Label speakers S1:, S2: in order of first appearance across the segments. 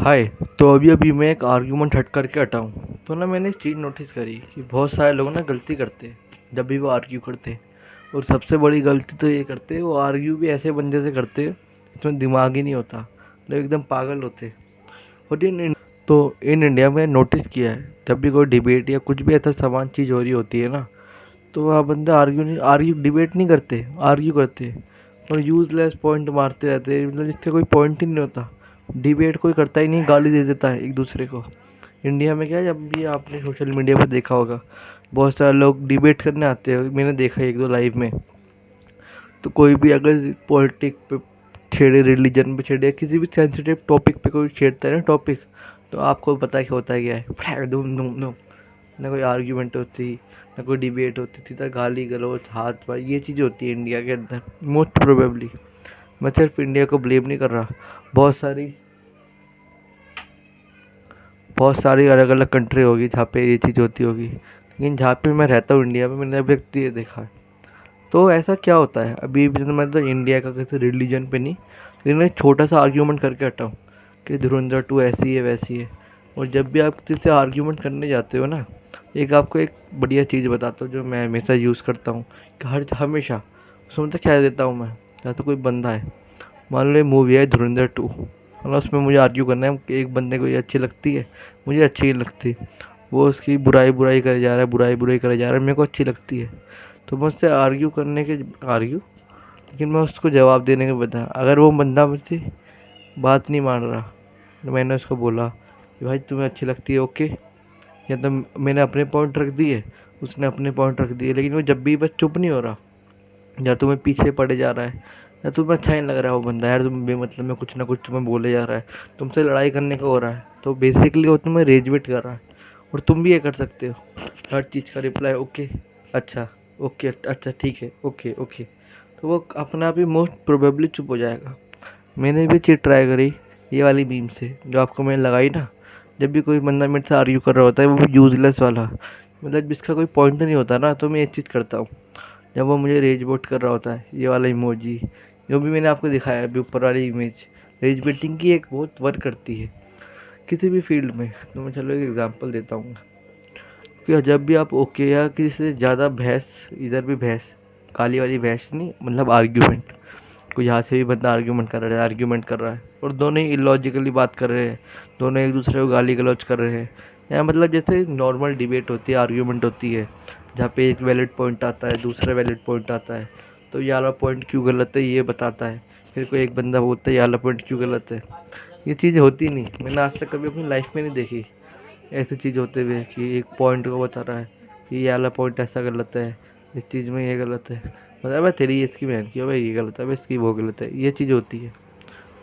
S1: हाय। तो अभी अभी मैं एक आर्ग्यूमेंट हट करके हटा हूँ, तो ना मैंने एक चीज़ नोटिस करी कि बहुत सारे लोग ना गलती करते हैं जब भी वो आर्ग्यू करते हैं। और सबसे बड़ी गलती तो ये करते हैं, वो आर्ग्यू भी ऐसे बंदे से करते हैं जिसमें दिमाग ही नहीं होता, लोग एकदम पागल होते हैं। और इन इंडिया में नोटिस किया है, जब भी कोई डिबेट या कुछ भी ऐसा समान चीज़ हो रही होती है ना, तो वह बंदे आर्ग्यू डिबेट नहीं करते, आर्ग्यू करते हैं और यूजलेस पॉइंट मारते रहते हैं, मतलब जिससे कोई पॉइंट ही नहीं होता। डिबेट कोई करता ही नहीं, गाली दे देता है एक दूसरे को। इंडिया में क्या है, जब भी आपने सोशल मीडिया पर देखा होगा, बहुत सारे लोग डिबेट करने आते हैं, मैंने देखा है एक दो लाइव में। तो कोई भी अगर पॉलिटिक पे छेड़े, रिलीजन पे छेड़े, किसी भी सेंसिटिव टॉपिक पे कोई छेड़ता है ना टॉपिक, तो आपको पता है कि होता है क्या है, फटाक धूम धूम धूम। ना कोई आर्ग्यूमेंट होती, ना कोई डिबेट होती, सीधा गाली गलौज, हाथ पाई, ये चीज़ होती है इंडिया के अंदर मोस्ट प्रोबेबली। मैं सिर्फ इंडिया को ब्लेम नहीं कर रहा, बहुत सारी बहुत सारी अलग अलग कंट्री होगी जहाँ पे ये चीज़ होती होगी, लेकिन जहाँ पे मैं रहता हूँ इंडिया में, मैंने अभी तक ये देखा है। तो ऐसा क्या होता है, अभी भी मैं तो इंडिया का किसी रिलीजन पे नहीं, लेकिन मैं एक छोटा सा आर्ग्यूमेंट करके हटा हूँ कि धुरंधर टू ऐसी है वैसी है। और जब भी आप किसी से आर्ग्यूमेंट करने जाते हो ना, एक आपको एक बढ़िया चीज़ बताता हूँ जो मैं हमेशा यूज़ करता हूँ कि हर हमेशा उसमें तो क्या देता हूँ मैं, या तो कोई बंदा है, मान लो ये मूवी है धुरंधर टू, मतलब उसमें मुझे आर्ग्यू करना है कि एक बंदे को ये अच्छी लगती है, मुझे अच्छी नहीं लगती। वो उसकी बुराई बुराई करे जा रहा है, बुराई बुराई करे जा रहा है, मेरे को अच्छी लगती है। तो मैं उससे आर्ग्यू करने के आर्ग्यू लेकिन मैं उसको जवाब देने के बजाय, अगर वो बंदा मुझसे बात नहीं मान रहा, तो मैंने उसको बोला कि भाई तुम्हें अच्छी लगती है, ओके। या तो मैंने अपने पॉइंट रख दिए, उसने अपने पॉइंट रख दिए, लेकिन वो जब भी बस चुप नहीं हो रहा, या तुम्हें पीछे पड़े जा रहा है, या तुम्हें अच्छा नहीं लग रहा है वो बंदा, यार तुम बेमतलब में कुछ ना कुछ तुम्हें बोले जा रहा है, तुमसे लड़ाई करने का हो रहा है, तो बेसिकली वो तुम्हें रेज वेट कर रहा है। और तुम भी ये कर सकते हो, हर चीज़ का रिप्लाई ओके, अच्छा, ओके, अच्छा ठीक है, ओके ओके। तो वो अपने आप ही मोस्ट प्रोबेबली चुप हो जाएगा। मैंने भी चीज़ ट्राई करी ये वाली मीम से, जो आपको मैंने लगाई ना। जब भी कोई बंदा मेरे से आर्ग्यू कर रहा होता है, वो भी यूजलेस वाला, मतलब जिसका कोई पॉइंट नहीं होता ना, तो मैं ये चीज़ करता हूँ। जब वो मुझे रेज बोट कर रहा होता है, ये वाला इमोजी जो भी मैंने आपको दिखाया है अभी ऊपर वाली इमेज, रेज बेटिंग की एक बहुत वर्क करती है किसी भी फील्ड में। तो मैं चलो एक एग्जांपल देता हूँ कि जब भी आप ओके या किसी से ज़्यादा बहस, इधर भी बहस, काली वाली बहस नहीं, मतलब आर्ग्यूमेंट, कोई यहाँ से भी बंदा आर्ग्यूमेंट कर रहा है और दोनों ही इलॉजिकली बात कर रहे हैं, दोनों एक दूसरे को गाली गलौज कर रहे हैं, या मतलब जैसे नॉर्मल डिबेट होती है, आर्ग्यूमेंट होती है, जहाँ पे एक वैलिड पॉइंट आता है, दूसरा वैलिड पॉइंट आता है, तो ये वाला पॉइंट क्यों गलत है ये बताता है, फिर कोई एक बंदा बोलता है ये वाला पॉइंट क्यों गलत है। ये चीज़ होती नहीं, मैंने आज तक कभी अपनी लाइफ में नहीं देखी ऐसी चीज़ होते हुए कि एक पॉइंट को बता रहा है कि ये वाला पॉइंट ऐसा गलत है, इस चीज़ में ये गलत है, मतलब भाई तेरी इसकी बहन की, भाई ये गलत है, भाई इसकी वो गलत है, ये चीज़ होती है।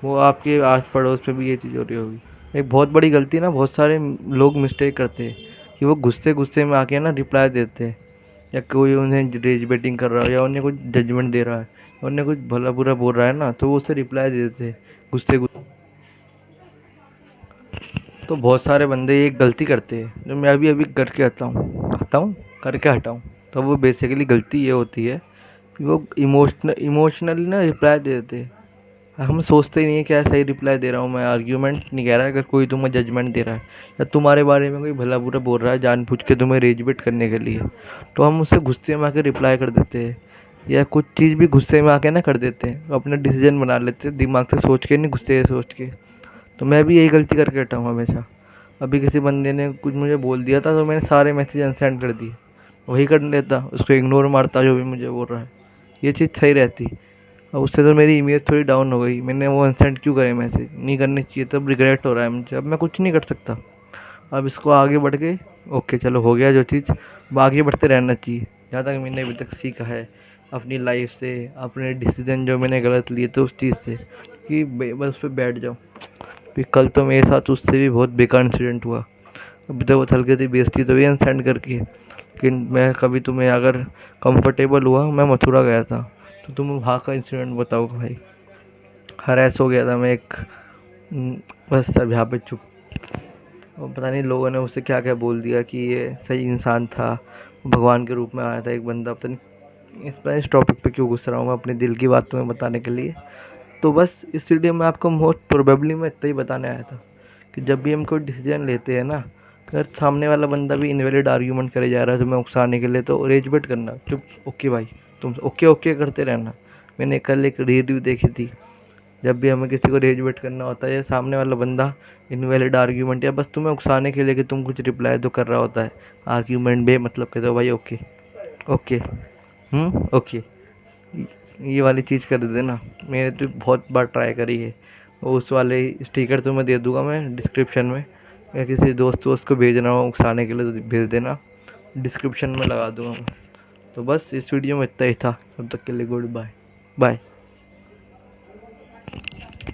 S1: वो आपके आस पड़ोस में भी ये चीज़ हो रही होगी। एक बहुत बड़ी गलती ना बहुत सारे लोग मिस्टेक करते हैं कि वो गुस्से गुस्से में आके ना रिप्लाई देते हैं, या कोई उन्हें रेज बेटिंग कर रहा है, या उन्हें कुछ जजमेंट दे रहा है, उन्हें कुछ भला बुरा बोल रहा है ना, तो वो उसे रिप्लाई दे देते हैं गुस्से गुस्से। तो बहुत सारे बंदे ये गलती करते हैं जो मैं अभी अभी करके हटाऊँ करके हटाऊँ। तो वो बेसिकली गलती ये होती है कि वो इमोशनली ना रिप्लाई दे देते हैं। हम सोचते ही नहीं है क्या सही रिप्लाई दे रहा हूँ मैं, आर्ग्यूमेंट नहीं कह रहा है, अगर कोई तुम्हें जजमेंट दे रहा है या तुम्हारे बारे में कोई भला बुरा बोल रहा है जानबूझ के तुम्हें रेजबेट करने के लिए, तो हम उससे गुस्से में आके रिप्लाई कर देते हैं, या कुछ चीज़ भी गुस्से में आके ना कर देते हैं, अपना डिसीजन बना लेते हैं दिमाग से सोच के, नहीं गुस्से से सोच के। तो मैं भी यही गलती करके हटा हूँ हमेशा। अभी किसी बंदे ने कुछ मुझे बोल दिया था, तो मैंने सारे मैसेज अनसेंड कर दिए, वही कर लेता, उसको इग्नोर मारता जो भी मुझे बोल रहा है, ये चीज़ सही रहती। और उससे तो मेरी इमेज थोड़ी डाउन हो गई, मैंने वो अनसेंड क्यों करे, मैसेज नहीं करने चाहिए, तब रिग्रेट हो रहा है मुझे, अब मैं कुछ नहीं कर सकता। अब इसको आगे बढ़ के ओके चलो हो गया जो चीज़, अब आगे बढ़ते रहना चाहिए। जहाँ तक मैंने अभी तक सीखा है अपनी लाइफ से, अपने डिसीजन जो मैंने गलत लिए थे उस चीज़ से, कि बस उस पर बैठ जाओ। फिर कल तो मेरे साथ उससे भी बहुत बेकार इंसिडेंट हुआ, अभी तो वो हल्की सी बेइज्जती तो भी अनसेंड करके, लेकिन मैं कभी तुम्हें अगर कंफर्टेबल हुआ, मैं मथुरा गया था, तो तुम वहाँ का इंसिडेंट बताओ भाई। हरेस हो गया था मैं एक, बस सब यहाँ पे चुप। और पता नहीं लोगों ने उससे क्या क्या बोल दिया कि ये सही इंसान था, भगवान के रूप में आया था एक बंदा, पता नहीं इस टॉपिक पे क्यों गुस्सा रहा हूँ मैं, अपने दिल की बात तुम्हें बताने के लिए। तो बस इस वीडियो में आपको मोस्ट प्रोबेबली मैं इतना ही बताने आया था कि जब भी हम कोई डिसीजन लेते हैं ना, अगर सामने वाला बंदा भी इनवैलिड आर्ग्यूमेंट करे जा रहा है तुम्हें उकसाने के लिए, तो रेज बेट करना, चुप, ओके भाई, तुम ओके ओके करते रहना। मैंने कल एक रिव्यू देखी थी, जब भी हमें किसी को रेज बेट करना होता है, या सामने वाला बंदा इनवैलिड आर्ग्यूमेंट या बस तुम्हें उकसाने के लिए कि तुम कुछ रिप्लाई तो कर रहा होता है, आर्ग्यूमेंट बे मतलब कहते हो भाई ओके ओके, ओके, ये वाली चीज़ कर देना। मैंने तो बहुत बार ट्राई करी है। उस वाले स्टिकर तुम्हें दे दूंगा मैं डिस्क्रिप्शन में, या किसी दोस्त वोस्त को भेजना हो उकसाने के लिए तो भेज देना, डिस्क्रिप्शन में लगा दूंगा मैं। तो बस इस वीडियो में इतना ही था, तब तक के लिए गुड बाय। बाय।